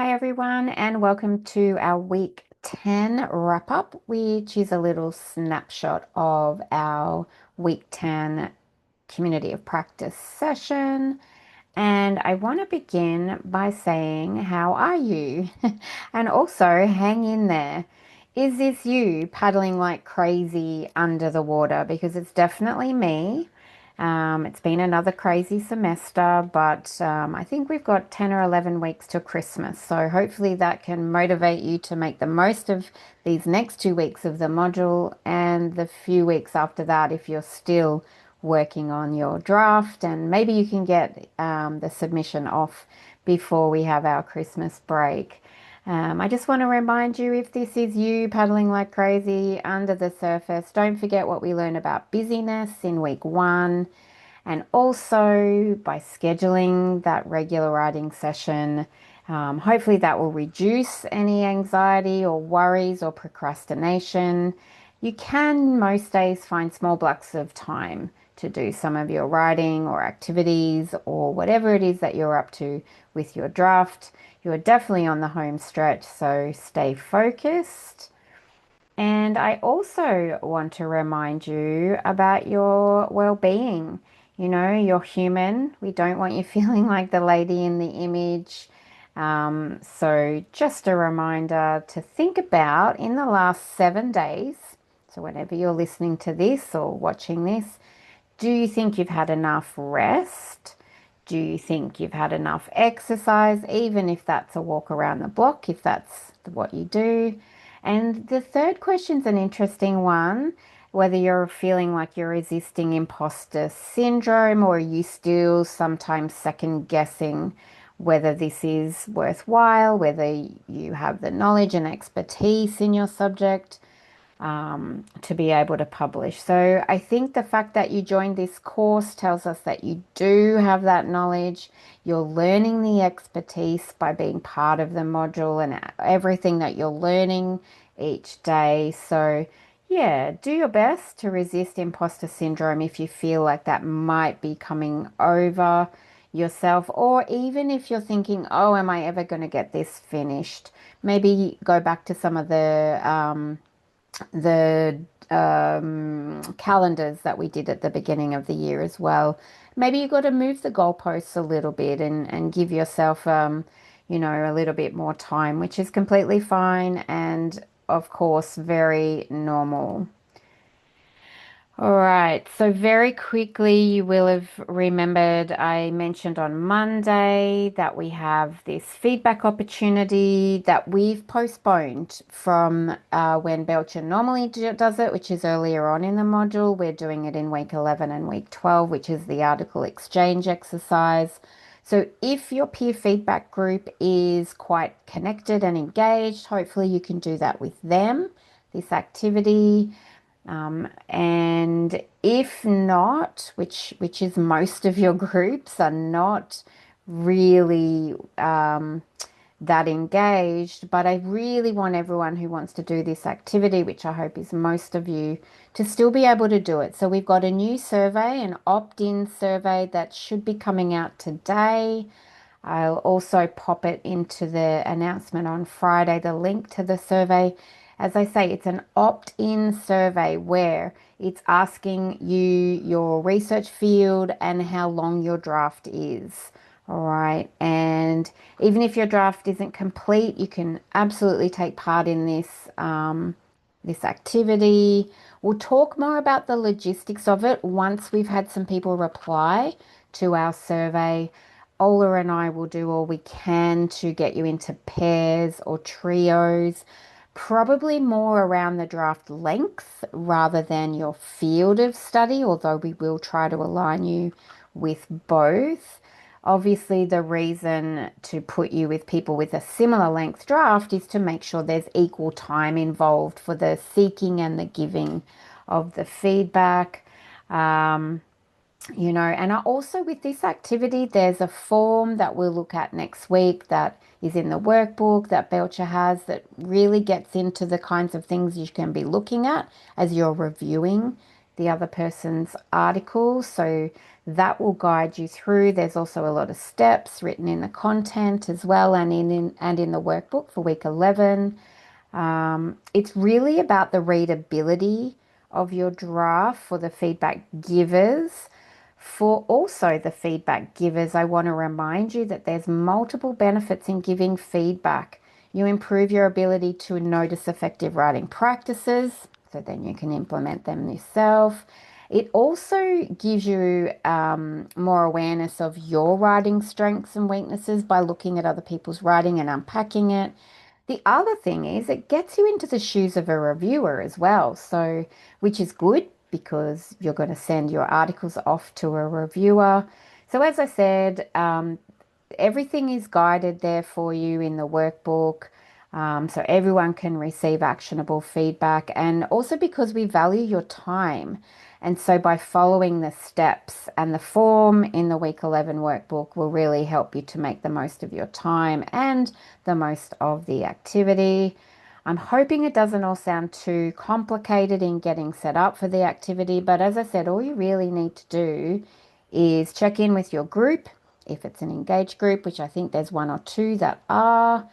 Hi, everyone, and welcome to our week 10 wrap up, which is a little snapshot of our week 10 community of practice session. And I want to begin by saying, how are you? And also, hang in there. Is this you paddling like crazy under the water? Because it's definitely me. It's been another crazy semester, but I think we've got 10 or 11 weeks till Christmas. So hopefully that can motivate you to make the most of these next 2 weeks of the module and the few weeks after that if you're still working on your draft. And maybe you can get the submission off before we have our Christmas break. I just want to remind you, if this is you paddling like crazy under the surface, don't forget what we learned about busyness in week 1. And also by scheduling that regular writing session, hopefully that will reduce any anxiety or worries or procrastination. You can most days find small blocks of time to do some of your writing or activities or whatever it is that you're up to with your draft. You are definitely on the home stretch, so stay focused. And I also want to remind you about your well-being. You're human. We don't want you feeling like the lady in the image. So just a reminder to think about in the last 7 days. So whenever you're listening to this or watching this, do you think you've had enough rest? Do you think you've had enough exercise, even if that's a walk around the block, if that's what you do? And the third question's an interesting one, whether you're feeling like you're resisting imposter syndrome or are you still sometimes second guessing whether this is worthwhile, whether you have the knowledge and expertise in your subject to be able to publish. So I think the fact that you joined this course tells us that you do have that knowledge. You're learning the expertise by being part of the module and everything that you're learning each day. So yeah, do your best to resist imposter syndrome if you feel like that might be coming over yourself, or even if you're thinking, oh, am I ever going to get this finished? Maybe go back to some of the calendars that we did at the beginning of the year as well. Maybe you got to move the goalposts a little bit and give yourself, a little bit more time, which is completely fine and, of course, very normal. All right, so very quickly, you will have remembered I mentioned on Monday that we have this feedback opportunity that we've postponed from when Belcher normally does it, which is earlier on in the module. We're doing it in week 11 and week 12, which is the article exchange exercise. So if your peer feedback group is quite connected and engaged, hopefully you can do that with them, this activity. And if not, which is most of your groups are not really that engaged, but I really want everyone who wants to do this activity, which I hope is most of you, to still be able to do it. So we've got a new survey, an opt-in survey that should be coming out today. I'll also pop it into the announcement on Friday, the link to the survey. As I say, it's an opt-in survey where it's asking you your research field and how long your draft is. All right. And even if your draft isn't complete, you can absolutely take part in this activity. We'll talk more about the logistics of it once we've had some people reply to our survey. Ola and I will do all we can to get you into pairs or trios, probably more around the draft length rather than your field of study, although we will try to align you with both. Obviously, the reason to put you with people with a similar length draft is to make sure there's equal time involved for the seeking and the giving of the feedback. And also with this activity, there's a form that we'll look at next week that is in the workbook that Belcher has that really gets into the kinds of things you can be looking at as you're reviewing the other person's article. So That will guide you through. There's also a lot of steps written in the content as well and in the workbook for week 11. It's really about the readability of your draft for the feedback givers. For also the feedback givers, I want to remind you that there's multiple benefits in giving feedback. You improve your ability to notice effective writing practices, so then you can implement them yourself. It also gives you more awareness of your writing strengths and weaknesses by looking at other people's writing and unpacking it. The other thing is it gets you into the shoes of a reviewer as well. So, which is good because you're going to send your articles off to a reviewer. So, as I said, everything is guided there for you in the workbook. So everyone can receive actionable feedback. And also because we value your time. And so by following the steps and the form in the week 11 workbook will really help you to make the most of your time and the most of the activity. I'm hoping it doesn't all sound too complicated in getting set up for the activity, but as I said, all you really need to do is check in with your group if it's an engaged group, which I think there's one or two that are.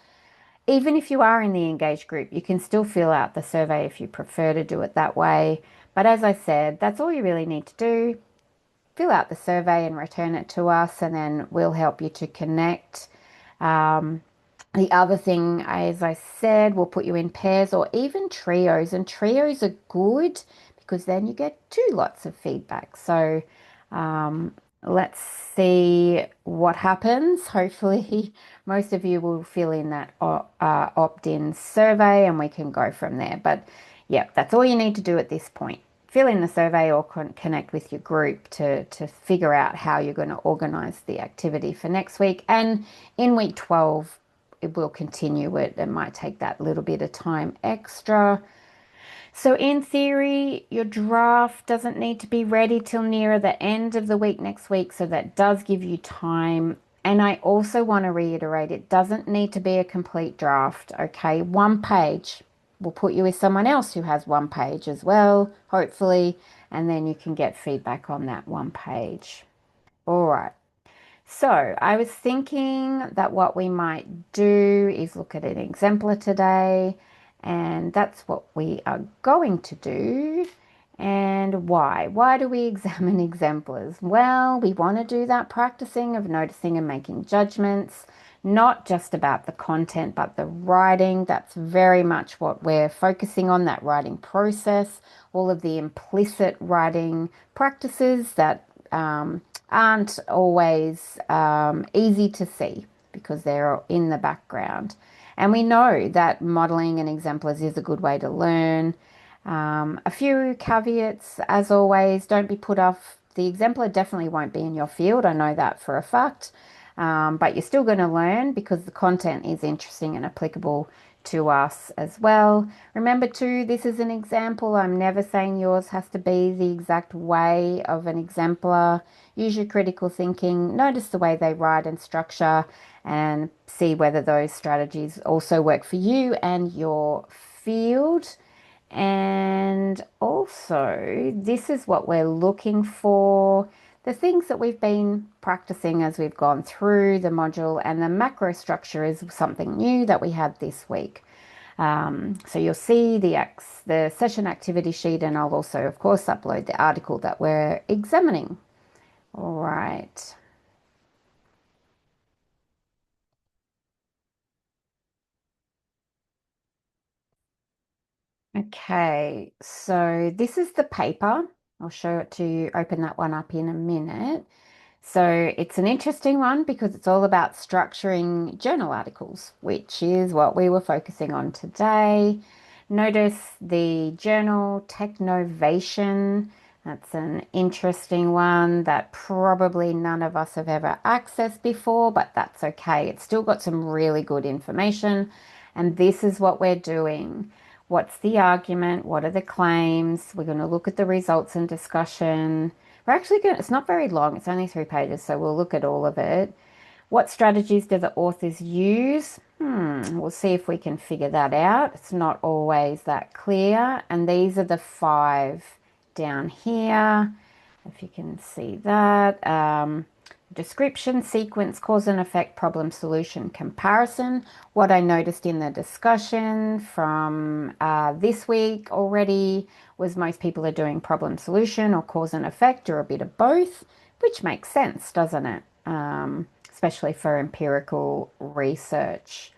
Even if you are in the engaged group, you can still fill out the survey if you prefer to do it that way. But as I said, that's all you really need to do. Fill out the survey and return it to us, and then we'll help you to connect. Um, the other thing, as I said, we'll put you in pairs or even trios, and trios are good because then you get two lots of feedback. So um, let's see what happens. Hopefully, most of you will fill in that opt-in survey and we can go from there. But yeah, that's all you need to do at this point. Fill in the survey or connect with your group to figure out how you're going to organize the activity for next week. And in week 12, it will continue it. It might take that little bit of time extra. So in theory, your draft doesn't need to be ready till nearer the end of the week next week. So that does give you time. And I also want to reiterate, it doesn't need to be a complete draft. Okay, one page. We'll put you with someone else who has one page as well, hopefully, and then you can get feedback on that one page. All right. So I was thinking that what we might do is look at an exemplar today, and that's what we are going to do. And why? Why do we examine exemplars? Well, we want to do that practicing of noticing and making judgments, not just about the content, but the writing. That's very much what we're focusing on, that writing process, all of the implicit writing practices that aren't always easy to see because they're in the background. And we know that modeling and exemplars is a good way to learn. A few caveats, as always, don't be put off. The exemplar definitely won't be in your field. I know that for a fact. But you're still going to learn because the content is interesting and applicable to us as well. Remember too, this is an example. I'm never saying yours has to be the exact way of an exemplar. Use your critical thinking, notice the way they write and structure, and see whether those strategies also work for you and your field. And also, this is what we're looking for. The things that we've been practicing as we've gone through the module, and the macro structure is something new that we had this week. So you'll see the session activity sheet, and I'll also, of course, upload the article that we're examining. All right. Okay, so this is the paper. I'll show it to you, open that one up in a minute. So it's an interesting one because it's all about structuring journal articles, which is what we were focusing on today. Notice the journal Technovation. That's an interesting one that probably none of us have ever accessed before, but that's okay. It's still got some really good information. And this is what we're doing. What's the argument? What are the claims? We're going to look at the results and discussion. We're actually going, it's not very long, it's only 3 pages, so we'll look at all of it. What strategies do the authors use? We'll see if we can figure that out. It's not always that clear. And these are the 5 down here. if you can see that. Description, sequence, cause and effect, problem, solution, comparison. What I noticed in the discussion from this week already was most people are doing problem, solution, or cause and effect, or a bit of both, which makes sense, doesn't it? Especially for empirical research.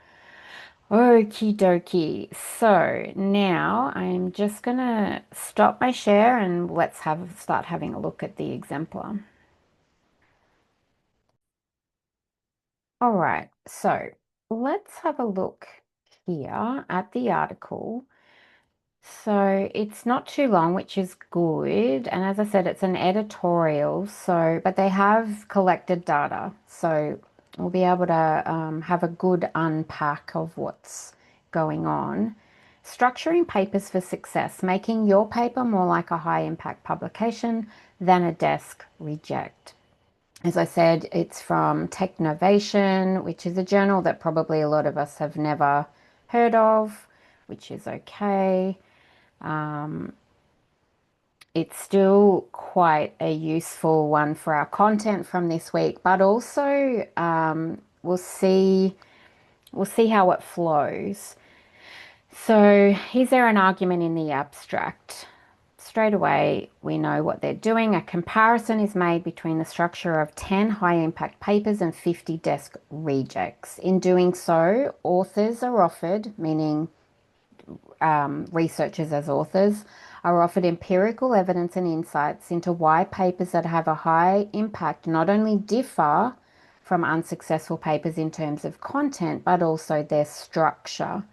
Okie dokie. So now I'm just gonna stop my share and let's start having a look at the exemplar. All right, so let's have a look here at the article. So it's not too long, which is good. And as I said, it's an editorial. So, but they have collected data. So we'll be able to have a good unpack of what's going on. Structuring papers for success, making your paper more like a high impact publication than a desk reject. As I said, it's from Technovation, which is a journal that probably a lot of us have never heard of, which is okay. It's still quite a useful one for our content from this week, but also we'll see how it flows. So, is there an argument in the abstract? Straight away, we know what they're doing. A comparison is made between the structure of 10 high impact papers and 50 desk rejects. In doing so, authors are offered, meaning researchers as authors, are offered empirical evidence and insights into why papers that have a high impact not only differ from unsuccessful papers in terms of content, but also their structure.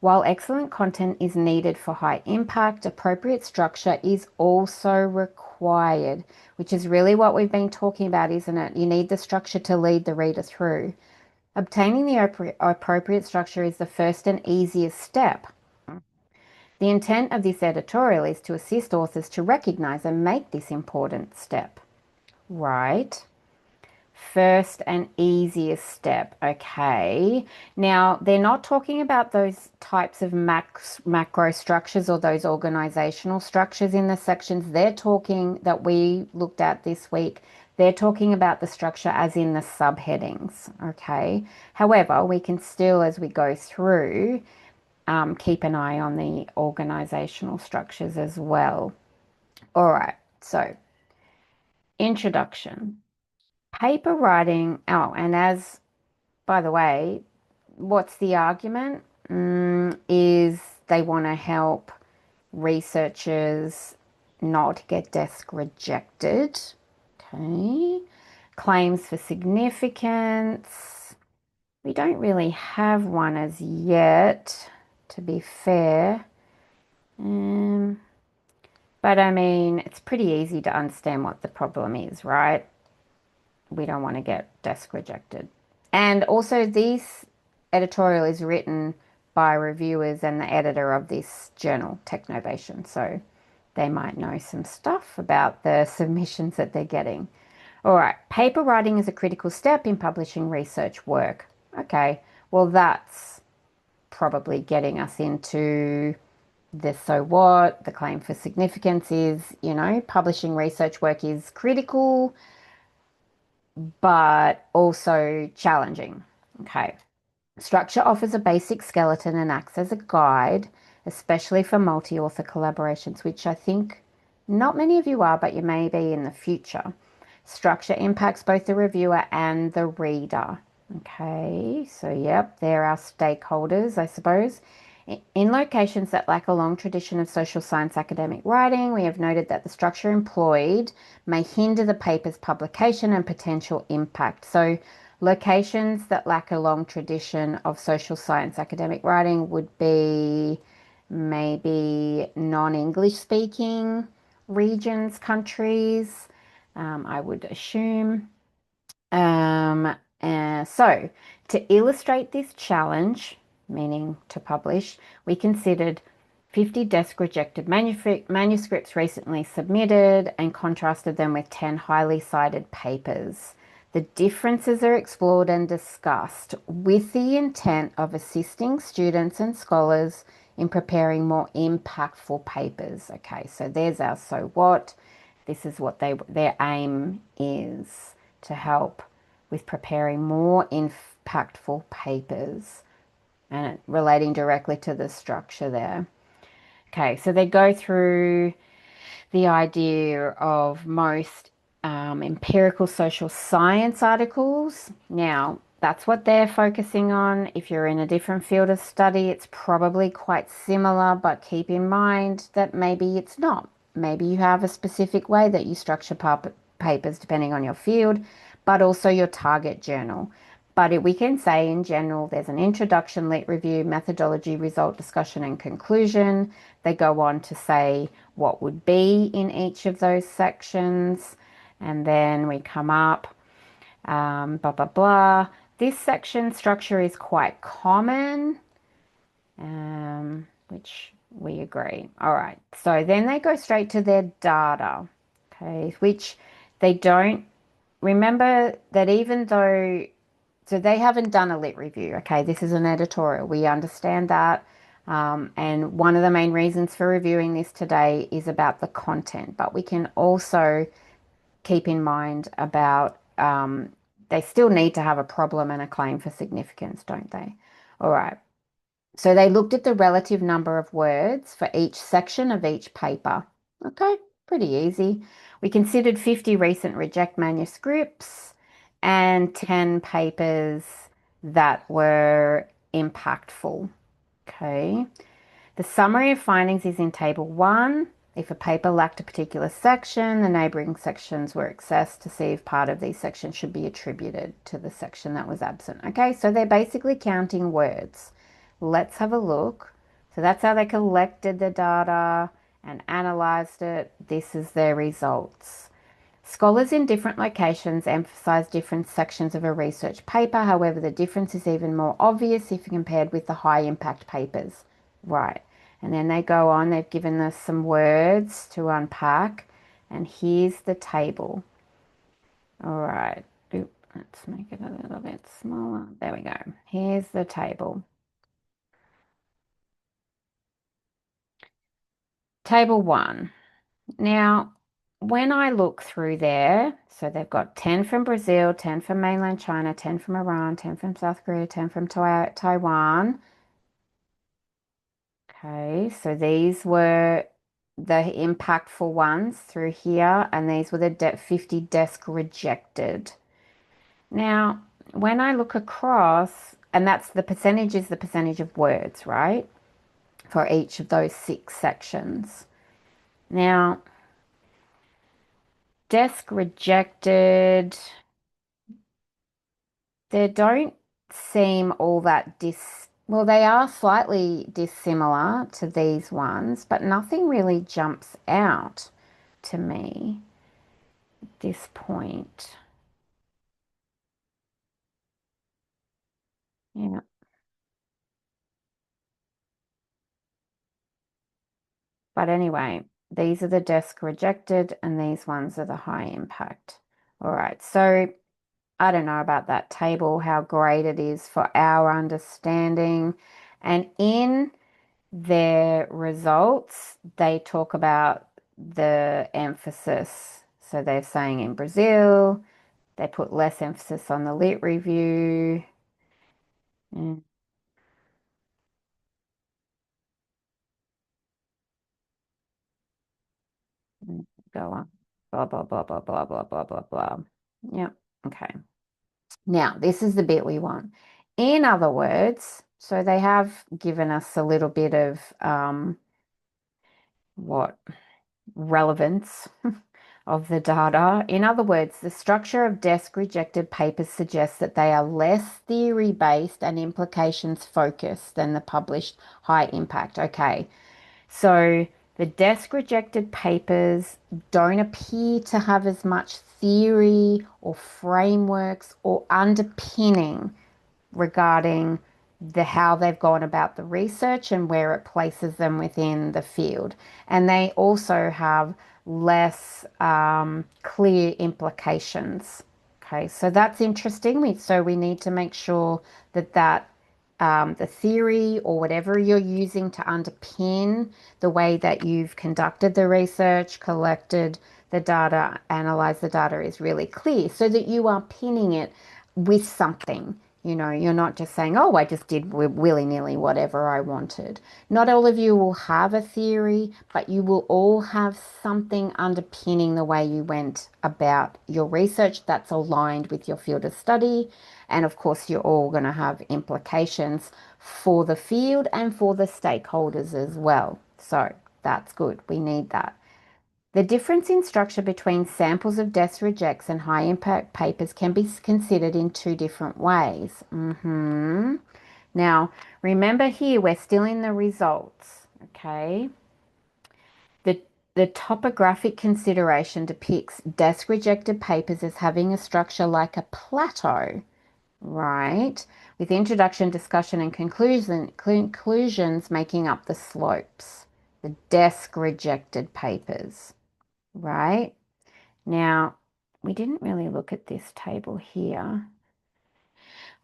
While excellent content is needed for high impact, appropriate structure is also required, which is really what we've been talking about, isn't it? You need the structure to lead the reader through. Obtaining the appropriate structure is the first and easiest step. The intent of this editorial is to assist authors to recognize and make this important step. Right. First and easiest step. Okay. Now, they're not talking about those types of macro structures or those organizational structures in the sections. They're talking that we looked at this week. They're talking about the structure as in the subheadings. Okay. However, we can still, as we go through, keep an eye on the organizational structures as well. All right. So, introduction. Paper writing. Oh, and as by the way, what's the argument? Is they want to help researchers not get desk rejected. Okay. Claims for significance. We don't really have one as yet, to be fair. Um, but I mean, it's pretty easy to understand what the problem is, right? We don't want to get desk rejected. And also, this editorial is written by reviewers and the editor of this journal, Technovation. So they might know some stuff about the submissions that they're getting. All right, paper writing is a critical step in publishing research work. Okay, well, that's probably getting us into the so what, the claim for significance is, publishing research work is critical but also challenging. Okay. Structure offers a basic skeleton and acts as a guide, especially for multi-author collaborations, which I think not many of you are, but you may be in the future. Structure impacts both the reviewer and the reader. Okay, so yep, they're our stakeholders, I suppose. In locations that lack a long tradition of social science academic writing, we have noted that the structure employed may hinder the paper's publication and potential impact. So, locations that lack a long tradition of social science academic writing would be maybe non-English speaking regions, countries, I would assume. So, to illustrate this challenge, meaning to publish, we considered 50 desk rejected manuscripts recently submitted and contrasted them with 10 highly cited papers. The differences are explored and discussed with the intent of assisting students and scholars in preparing more impactful papers. Okay, so there's our so what. This is what their aim is, to help with preparing more impactful papers and relating directly to the structure there. Okay, so they go through the idea of most empirical social science articles. Now, that's what they're focusing on. If you're in a different field of study, it's probably quite similar, but keep in mind that maybe it's not. Maybe you have a specific way that you structure papers depending on your field, but also your target journal. But we can say in general, there's an introduction, lit review, methodology, result, discussion, and conclusion. They go on to say what would be in each of those sections. And then we come up, blah, blah, blah. This section structure is quite common, which we agree. All right. So then they go straight to their data, okay, which they don't remember that even though, so they haven't done a lit review. Okay, this is an editorial. We understand that. And one of the main reasons for reviewing this today is about the content, but we can also keep in mind about they still need to have a problem and a claim for significance, don't they? All right. So they looked at the relative number of words for each section of each paper. Okay, pretty easy. We considered 50 recent reject manuscripts and 10 papers that were impactful. Okay. The summary of findings is in table 1. If a paper lacked a particular section, the neighbouring sections were accessed to see if part of these sections should be attributed to the section that was absent. Okay, so they're basically counting words. Let's have a look. So that's how they collected the data and analysed it. This is their results. Scholars in different locations emphasize different sections of a research paper. However, the difference is even more obvious if compared with the high impact papers. Right. And then they go on, they've given us some words to unpack. And here's the table. All right. Oop, let's make it a little bit smaller. There we go. Here's the table. Table 1. Now, when I look through there, so they've got 10 from Brazil, 10 from mainland China, 10 from Iran, 10 from South Korea, 10 from Taiwan. Okay, so these were the impactful ones through here, and these were the 50 desk rejected. Now, when I look across, and that's the percentage is the percentage of words, right? For each of those 6 sections. Now, desk rejected, they don't seem all that well, they are slightly dissimilar to these ones, but nothing really jumps out to me at this point. Yeah. But anyway, these are the desk rejected and these ones are the high impact. All right. So I don't know about that table, how great it is for our understanding. And in their results, they talk about the emphasis. So they're saying in Brazil, they put less emphasis on the lit review. Mm, Go on. Blah, blah, blah, blah, blah, blah, blah, blah, blah. Yep. Okay. Now, this is the bit we want. In other words, so they have given us a little bit of what relevance of the data. In other words, the structure of desk rejected papers suggests that they are less theory based and implications focused than the published high impact. Okay, so the desk rejected papers don't appear to have as much theory or frameworks or underpinning regarding the how they've gone about the research and where it places them within the field. And they also have less clear implications. Okay, so that's interesting. So we need to make sure that the theory or whatever you're using to underpin the way that you've conducted the research, collected the data, analyze the data is really clear so that you are pinning it with something. You know, you're not just saying, oh, I just did willy-nilly whatever I wanted. Not all of you will have a theory, but you will all have something underpinning the way you went about your research that's aligned with your field of study. And of course, you're all going to have implications for the field and for the stakeholders as well. So that's good. We need that. The difference in structure between samples of deaths rejects and high impact papers can be considered in two different ways. Now, remember here, we're still in the results, okay? The, the topographic consideration depicts deaths rejected papers as having a structure like a plateau, right? With introduction, discussion, and conclusions making up the slopes. The desk rejected papers, right? Now, we didn't really look at this table here.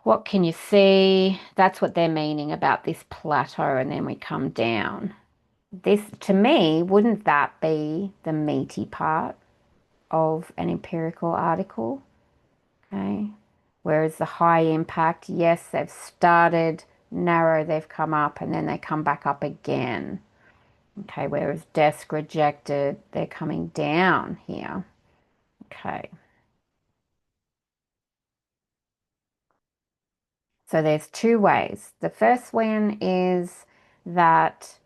What can you see? That's what they're meaning about this plateau, and then we come down. This, to me, wouldn't that be the meaty part of an empirical article? Okay. Whereas the high impact, yes, they've started narrow, they've come up, and then they come back up again. Okay. Whereas desk rejected, they're coming down here. Okay. So there's two ways. The first one is that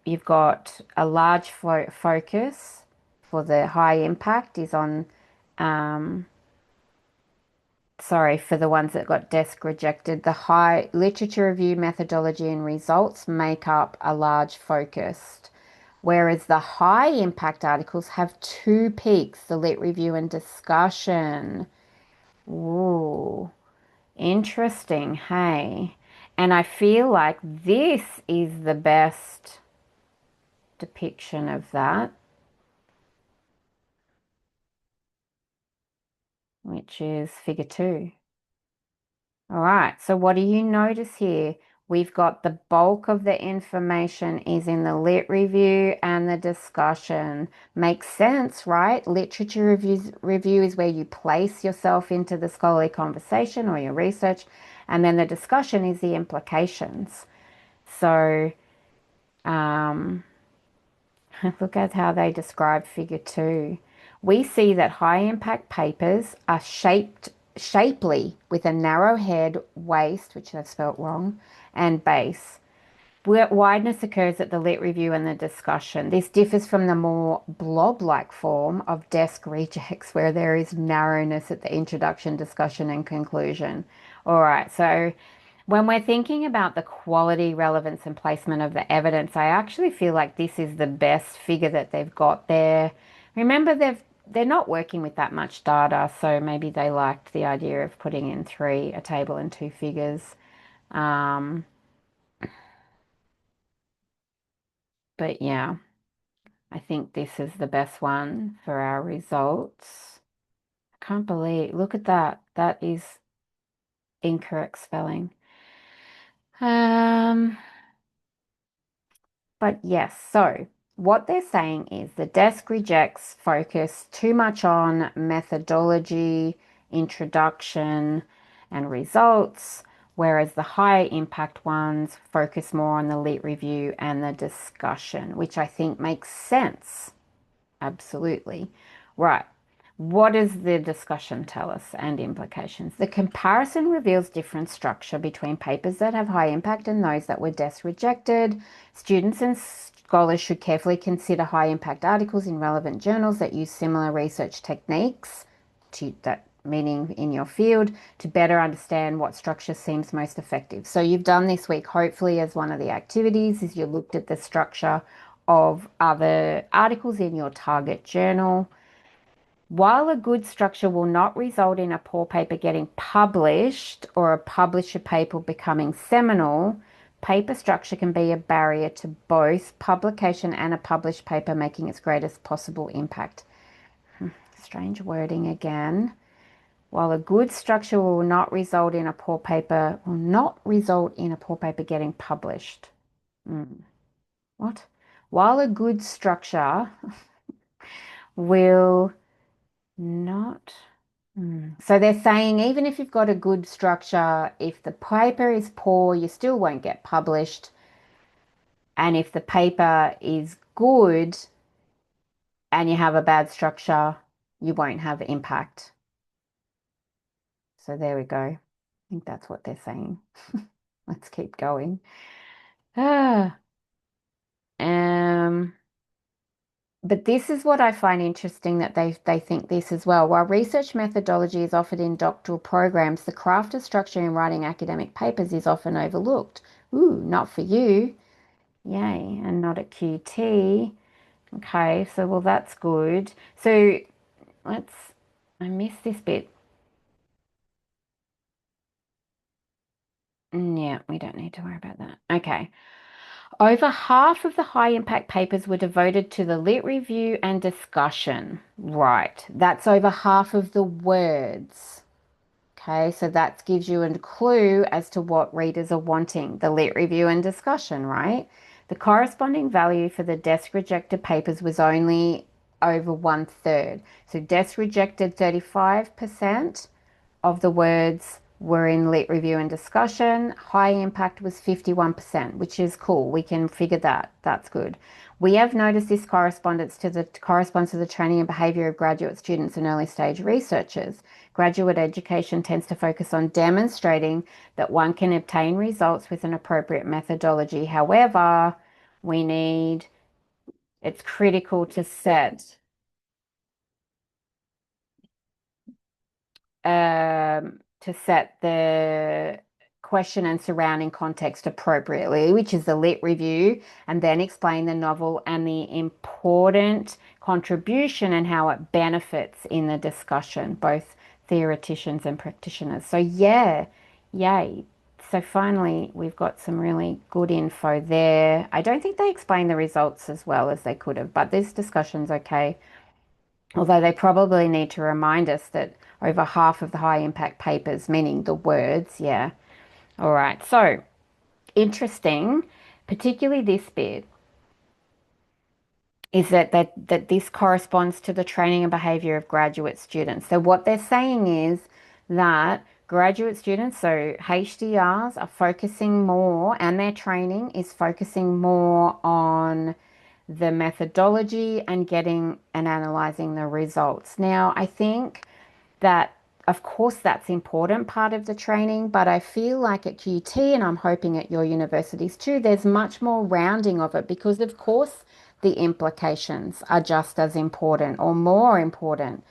you've got a large focus for the high impact is on, sorry, for the ones that got desk rejected. The high literature review methodology and results make up a large focused, whereas the high impact articles have two peaks, the lit review and discussion. Ooh. Interesting, hey. And I feel like this is the best depiction of that, which is figure 2. All right, so what do you notice here? We've got the bulk of the information is in the lit review and the discussion. Makes sense, right? Literature review is where you place yourself into the scholarly conversation or your research, and then the discussion is the implications. So look at how they describe figure 2. We see that high impact papers are shapely with a narrow head, waist, which I've spelt wrong, and base. Wideness occurs at the lit review and the discussion. This differs from the more blob-like form of desk rejects, where there is narrowness at the introduction, discussion, and conclusion. All right, so when we're thinking about the quality, relevance, and placement of the evidence, I actually feel like this is the best figure that they've got there. Remember, they're not working with that much data, so maybe they liked the idea of putting in a table and 2 figures. But yeah, I think this is the best one for our results. I can't believe, look at that. That is incorrect spelling. Um, But yes, so what they're saying is the desk rejects focus too much on methodology, introduction, and results, whereas the high impact ones focus more on the lit review and the discussion, which I think makes sense. Absolutely. Right. What does the discussion tell us and implications? The comparison reveals different structure between papers that have high impact and those that were desk rejected. Students and scholars should carefully consider high impact articles in relevant journals that use similar research techniques to that meaning in your field to better understand what structure seems most effective. So you've done this week, hopefully, as one of the activities is you looked at the structure of other articles in your target journal. While a good structure will not result in a poor paper getting published or a publisher paper becoming seminal, paper structure can be a barrier to both publication and a published paper making its greatest possible impact. Strange wording again. While a good structure will not result in a poor paper, will not result in a poor paper getting published. What? While a good structure will not. So they're saying even if you've got a good structure, if the paper is poor, you still won't get published. And if the paper is good and you have a bad structure, you won't have impact. So there we go. I think that's what they're saying. Let's keep going. Ah, um, but this is what I find interesting that they think this as well. While research methodology is offered in doctoral programs, the craft of structure in writing academic papers is often overlooked. Ooh, not for you. Yay, and not at QT. Okay, so well, that's good. So let's, I missed this bit. Yeah, we don't need to worry about that. Okay. Over half of the high impact papers were devoted to the lit review and discussion. Right. That's over half of the words. Okay, so that gives you a clue as to what readers are wanting, the lit review and discussion, right? The corresponding value for the desk rejected papers was only over one third. So desk rejected 35% of the words were in lit review and discussion. High impact was 51%, which is cool. We can figure that. That's good. We have noticed this corresponds to the training and behavior of graduate students and early stage researchers. Graduate education tends to focus on demonstrating that one can obtain results with an appropriate methodology. However, we need, it's critical to set the question and surrounding context appropriately, which is the lit review, and then explain the novel and the important contribution and how it benefits in the discussion, both theoreticians and practitioners. So yeah, yay. So finally, we've got some really good info there. I don't think they explain the results as well as they could have, but this discussion's okay. Although they probably need to remind us that over half of the high impact papers, meaning the words, yeah. All right. So interesting, particularly this bit, is that this corresponds to the training and behavior of graduate students. So what they're saying is that graduate students, so HDRs, are focusing more, and their training is focusing more on the methodology and getting and analyzing the results. Now, I think that of course that's important part of the training, but I feel like at QT, and I'm hoping at your universities too, there's much more rounding of it because of course the implications are just as important or more important.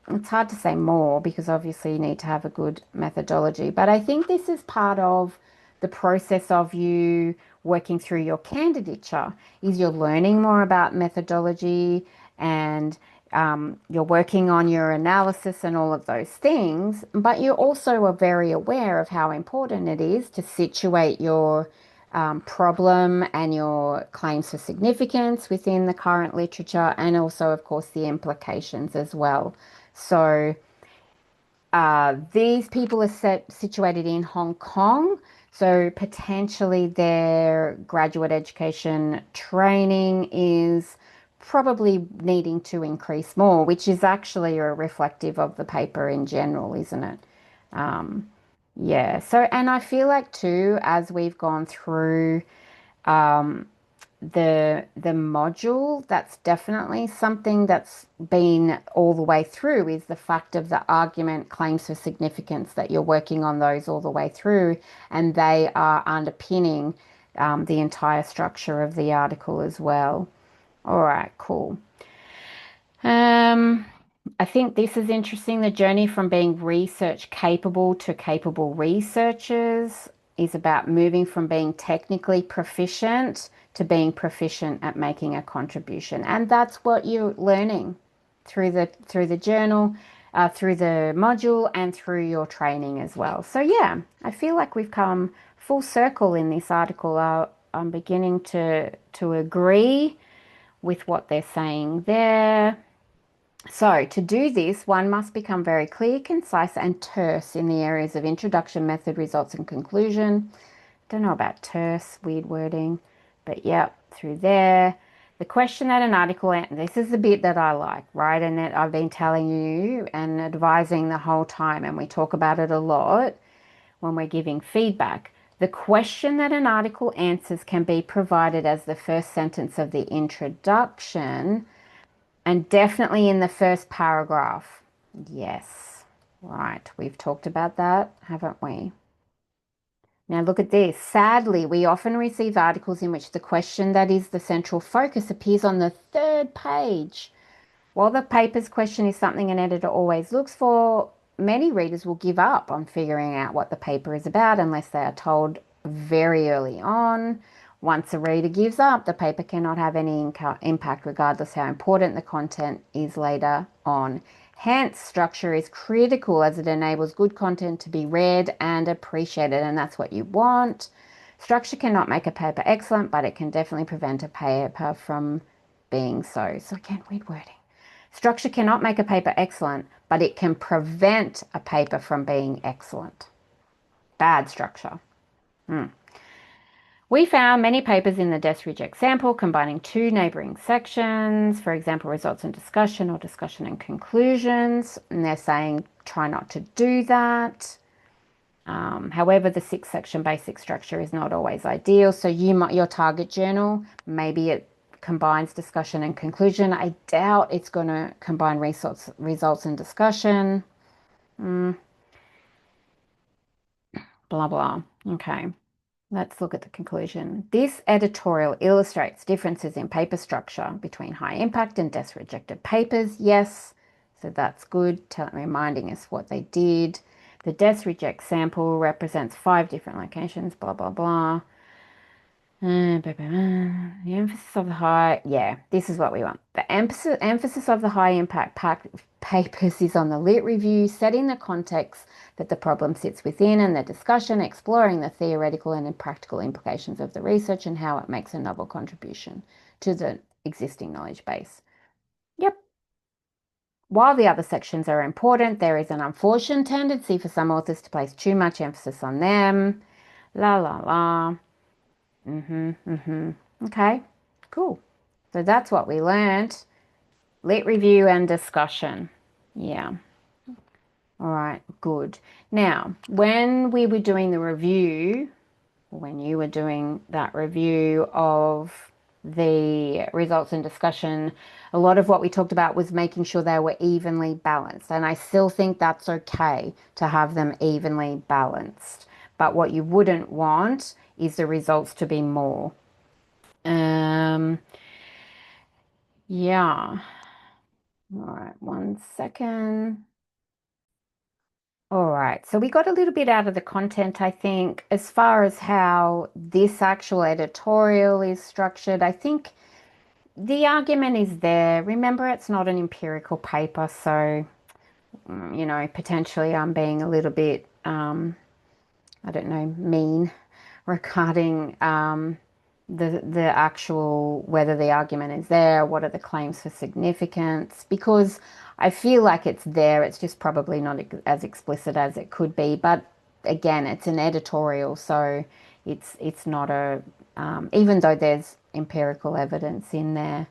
It's hard to say more because obviously you need to have a good methodology. But I think this is part of the process of you working through your candidature is you're learning more about methodology and you're working on your analysis and all of those things, but you also are very aware of how important it is to situate your problem and your claims for significance within the current literature, and also, of course, the implications as well. So these people are situated in Hong Kong, so potentially their graduate education training is probably needing to increase more, which is actually a reflective of the paper in general, isn't it? Um, yeah. So, and I feel like too, as we've gone through the module, that's definitely something that's been all the way through is the fact of the argument claims for significance, that you're working on those all the way through, and they are underpinning the entire structure of the article as well. All right, cool. Um, I think this is interesting. The journey from being research capable to capable researchers is about moving from being technically proficient to being proficient at making a contribution. And that's what you're learning through the journal, through the module, and through your training as well. So yeah, I feel like we've come full circle in this article. I'm beginning to agree with what they're saying there. So, to do this, one must become very clear, concise, and terse in the areas of introduction, method, results, and conclusion. Don't know about terse, weird wording, but yeah, through there. The question that an article, this is the bit that I like, right? And that I've been telling you and advising the whole time, and we talk about it a lot when we're giving feedback. The question that an article answers can be provided as the first sentence of the introduction and definitely in the first paragraph. Yes, right. We've talked about that, haven't we? Now look at this. Sadly, we often receive articles in which the question that is the central focus appears on the third page. While the paper's question is something an editor always looks for, many readers will give up on figuring out what the paper is about unless they are told very early on. Once a reader gives up, the paper cannot have any impact regardless how important the content is later on. Hence, structure is critical as it enables good content to be read and appreciated, and that's what you want. Structure cannot make a paper excellent, but it can definitely prevent a paper from being so. So again, weird wording. Structure cannot make a paper excellent, but it can prevent a paper from being excellent. Bad structure. We found many papers in the desk reject sample combining two neighboring sections, for example, results and discussion or discussion and conclusions. And they're saying try not to do that. However, the six section basic structure is not always ideal. So your target journal, maybe it combines discussion and conclusion. I doubt it's going to combine results and discussion. Blah, blah. Okay. Let's look at the conclusion. This editorial illustrates differences in paper structure between high impact and desk rejected papers. Yes, so that's good, reminding us what they did. The desk reject sample represents 5 different locations, blah, blah, blah. The emphasis of the high, yeah, this is what we want. The emphasis of the high impact papers is on the lit review, setting the context that the problem sits within and the discussion, exploring the theoretical and practical implications of the research and how it makes a novel contribution to the existing knowledge base. Yep. While the other sections are important, there is an unfortunate tendency for some authors to place too much emphasis on them. La la la. Okay, cool. So that's what we learned. Lit review and discussion. Yeah. All right, good. Now, when we were doing the review, when you were doing that review of the results and discussion, a lot of what we talked about was making sure they were evenly balanced. And I still think that's okay to have them evenly balanced. But what you wouldn't want is the results to be more. Um, yeah. All right, 1 second. All right, so we got a little bit out of the content, I think, as far as how this actual editorial is structured. I think the argument is there. Remember, it's not an empirical paper, so, potentially I'm being a little bit, I don't know, mean regarding the actual whether the argument is there, what are the claims for significance, because I feel like it's there. It's just probably not as explicit as it could be. But again, it's an editorial, so it's not a even though there's empirical evidence in there.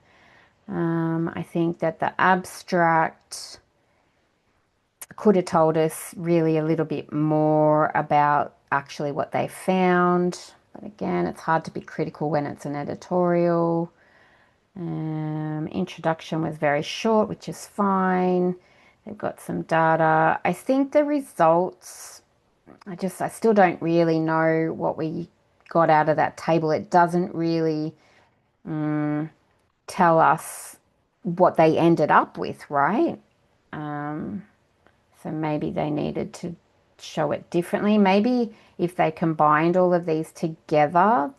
I think that the abstract could have told us really a little bit more about actually what they found. But again, it's hard to be critical when it's an editorial. Introduction was very short, which is fine. They've got some data. I think the results, I still don't really know what we got out of that table. It doesn't really tell us what they ended up with, right? So maybe they needed to show it differently. Maybe if they combined all of these together,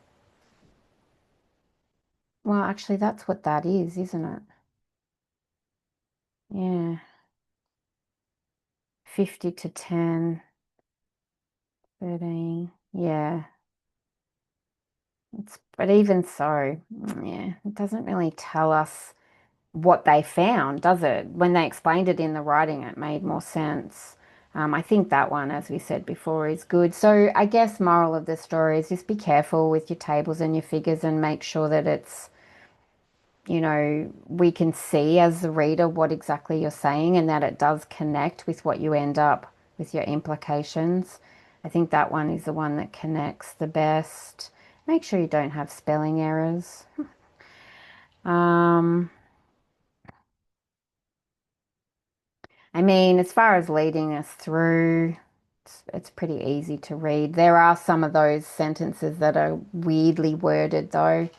well, actually, that's what that is, isn't it? Yeah, 50 to 10, 13. Yeah, but even so, yeah, it doesn't really tell us what they found, does it? When they explained it in the writing, it made more sense. I think that one, as we said before, is good. So I guess moral of the story is just be careful with your tables and your figures and make sure that it's we can see as the reader what exactly you're saying and that it does connect with what you end up with your implications. I think that one is the one that connects the best. Make sure you don't have spelling errors. Um, I mean, as far as leading us through, it's pretty easy to read. There are some of those sentences that are weirdly worded, though.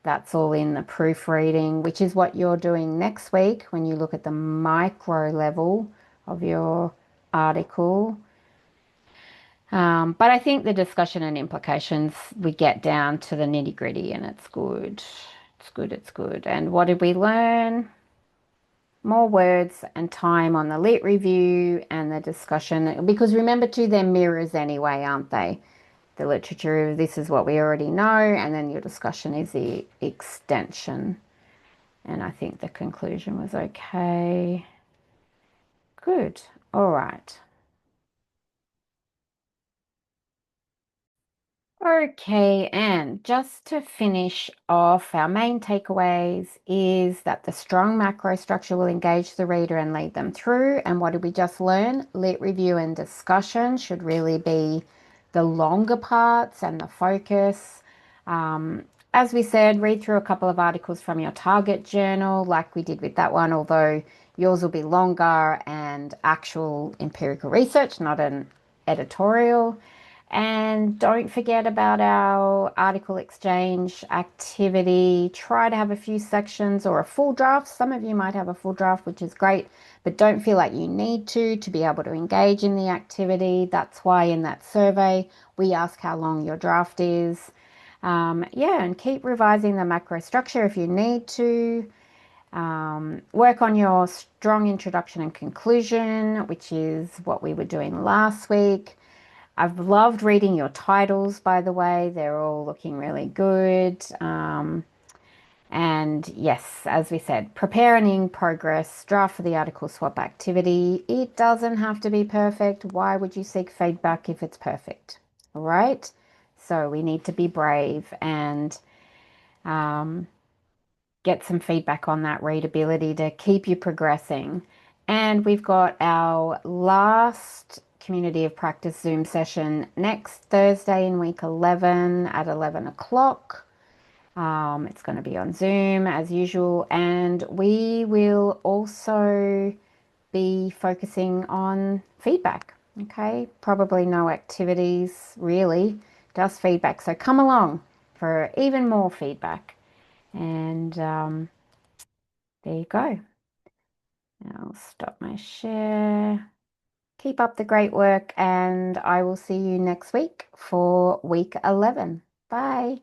That's all in the proofreading, which is what you're doing next week when you look at the micro level of your article. But I think the discussion and implications, we get down to the nitty gritty and it's good. It's good, it's good. And what did we learn? More words and time on the lit review and the discussion. Because remember, too, they're mirrors anyway, aren't they? The literature, this is what we already know, and then your discussion is the extension. And I think the conclusion was okay. Good. All right. Okay, and just to finish off, our main takeaways is that the strong macro structure will engage the reader and lead them through. And what did we just learn? Lit review and discussion should really be the longer parts and the focus. Um, as we said, read through a couple of articles from your target journal, like we did with that one, although yours will be longer and actual empirical research, not an editorial. And don't forget about our article exchange activity. Try to have a few sections or a full draft. Some of you might have a full draft, which is great, but don't feel like you need to be able to engage in the activity. That's why in that survey, we ask how long your draft is. Yeah, and keep revising the macro structure if you need to. Work on your strong introduction and conclusion, which is what we were doing last week. I've loved reading your titles, by the way. They're all looking really good. And yes, as we said, prepare an in progress draft for the article swap activity. It doesn't have to be perfect. Why would you seek feedback if it's perfect? All right. So we need to be brave and um, get some feedback on that readability to keep you progressing. And we've got our last community of practice Zoom session next Thursday in week 11 at 11 o'clock. It's going to be on Zoom as usual, and we will also be focusing on feedback. Okay, probably no activities really, just feedback. So come along for even more feedback. And there you go. I'll stop my share. Keep up the great work, and I will see you next week for week 11. Bye.